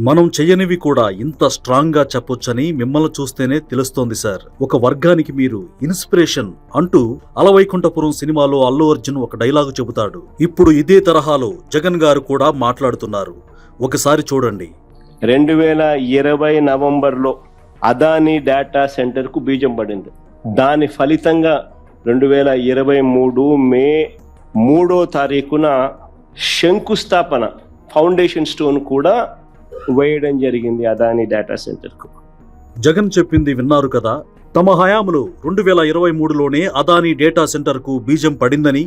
మనం చెయ్యనివి కూడా ఇంత స్ట్రాంగ్ గా చెప్పొచ్చని మిమ్మల్ని చూస్తేనే తెలుస్తోంది సార్. ఒక వర్గానికి మీరు ఇన్స్పిరేషన్ అంటూ అలవైకుంఠపురం సినిమాలో అల్లు అర్జున్ ఒక డైలాగు చెబుతాడు. ఇప్పుడు ఇదే తరహాలో జగన్ గారు కూడా మాట్లాడుతున్నారు. ఒకసారి చూడండి. 2020 నవంబర్లో అదానీ డేటా సెంటర్ కు బీజం పడింది. దాని ఫలితంగా 2023 మే 3వ తారీఖున శంకుస్థాపన ఫౌండేషన్ స్టోన్ కూడా వేయడం జరిగింది అదానీ డేటా సెంటర్ కు. జగన్ చెప్పింది విన్నారు కదా. తమ హయాంలో 2023లోనే అదానీ డేటా సెంటర్ కు బీజం పడిందని,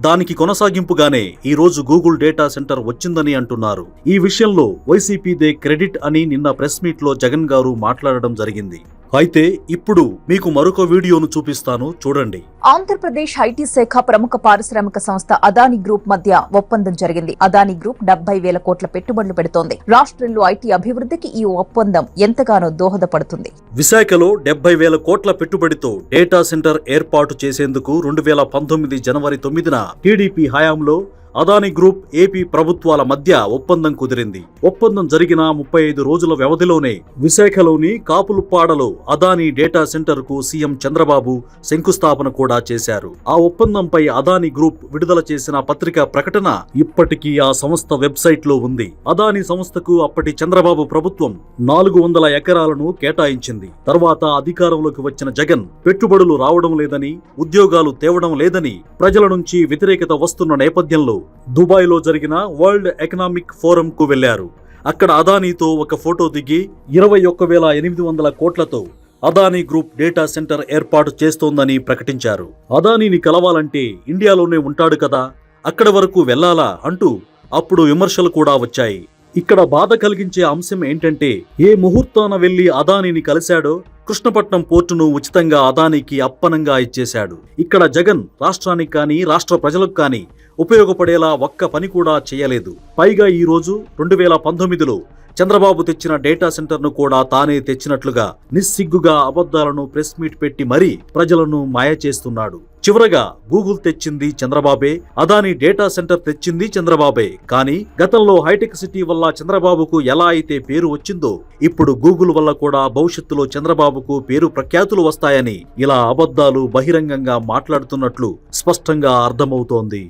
దానికి కొనసాగింపుగానే ఈ రోజు గూగుల్ డేటా సెంటర్ వచ్చిందని అంటున్నారు. ఈ విషయంలో వైసీపీదే క్రెడిట్ అని నిన్న ప్రెస్ మీట్ లో జగన్ గారు మాట్లాడడం జరిగింది. అయితే ఇప్పుడు మీకు మరొక వీడియోను చూపిస్తాను, చూడండి. ఆంధ్రప్రదేశ్ ఐటీ శాఖ ప్రముఖ పారిశ్రామిక సంస్థ అదానీ గ్రూప్ మధ్య ఒప్పందం జరిగింది. అదానీ గ్రూప్ 70,000 కోట్ల పెట్టుబడులు పెడుతోంది. రాష్ట్రంలో ఐటీ అభివృద్ధికి ఈ ఒప్పందం ఎంతగానో దోహదపడుతుంది. విశాఖలో 70,000 కోట్ల పెట్టుబడితో డేటా సెంటర్ ఏర్పాటు చేసేందుకు 2019 జనవరి 9న టీడీపీ హయాంలో అదానీ గ్రూప్ ఏపీ ప్రభుత్వాల మధ్య ఒప్పందం కుదిరింది. ఒప్పందం జరిగిన 35 రోజుల వ్యవధిలోనే విశాఖలోని కాపులుప్పాడలో అదానీ డేటా సెంటర్ కు సీఎం చంద్రబాబు శంకుస్థాపన కూడా చేశారు. ఆ ఒప్పందంపై అదానీ గ్రూప్ విడుదల చేసిన పత్రికా ప్రకటన ఇప్పటికీ ఆ సంస్థ వెబ్సైట్ లో ఉంది. అదానీ సంస్థకు అప్పటి చంద్రబాబు ప్రభుత్వం 400 ఎకరాలను కేటాయించింది. తర్వాత అధికారంలోకి వచ్చిన జగన్ పెట్టుబడులు రావడం లేదని, ఉద్యోగాలు తేవడం లేదని ప్రజల నుంచి వ్యతిరేకత వస్తున్న నేపథ్యంలో దుబాయ్లో జరిగిన వరల్డ్ ఎకనామిక్ ఫోరం కు వెళ్లారు. అక్కడ అదానీతో ఒక ఫోటో దిగి 21,800 కోట్లతో అదానీ గ్రూప్ డేటా సెంటర్ ఏర్పాటు చేస్తోందని ప్రకటించారు. అదానీని కలవాలంటే ఇండియాలోనే ఉంటాడు కదా, అక్కడి వరకు వెళ్లాలా అంటూ అప్పుడు విమర్శలు కూడా వచ్చాయి. ఇక్కడ బాధ కలిగించే అంశం ఏంటంటే, ఏ ముహూర్తాన వెళ్లి అదానీని కలిశాడో కృష్ణపట్నం పోర్టును ఉచితంగా అదానీకి అప్పనంగా ఇచ్చేశాడు. ఇక్కడ జగన్ రాష్ట్రానికి కానీ రాష్ట్ర ప్రజలకు కానీ ఉపయోగపడేలా ఒక్క పని కూడా చేయలేదు. పైగా ఈ రోజు 2019లో చంద్రబాబు తెచ్చిన డేటా సెంటర్ ను కూడా తానే తెచ్చినట్లుగా నిస్సిగ్గుగా అబద్ధాలను ప్రెస్ మీట్ పెట్టి మరీ ప్రజలను మాయ చేస్తున్నాడు. చివరగా గూగుల్ తెచ్చింది చంద్రబాబే, అదానీ డేటా సెంటర్ తెచ్చింది చంద్రబాబే. కానీ గతంలో హైటెక్ సిటీ వల్ల చంద్రబాబుకు ఎలా అయితే పేరు వచ్చిందో, ఇప్పుడు గూగుల్ వల్ల కూడా భవిష్యత్తులో చంద్రబాబుకు పేరు ప్రఖ్యాతులు వస్తాయని ఇలా అబద్ధాలు బహిరంగంగా మాట్లాడుతున్నట్లు స్పష్టంగా అర్థమవుతోంది.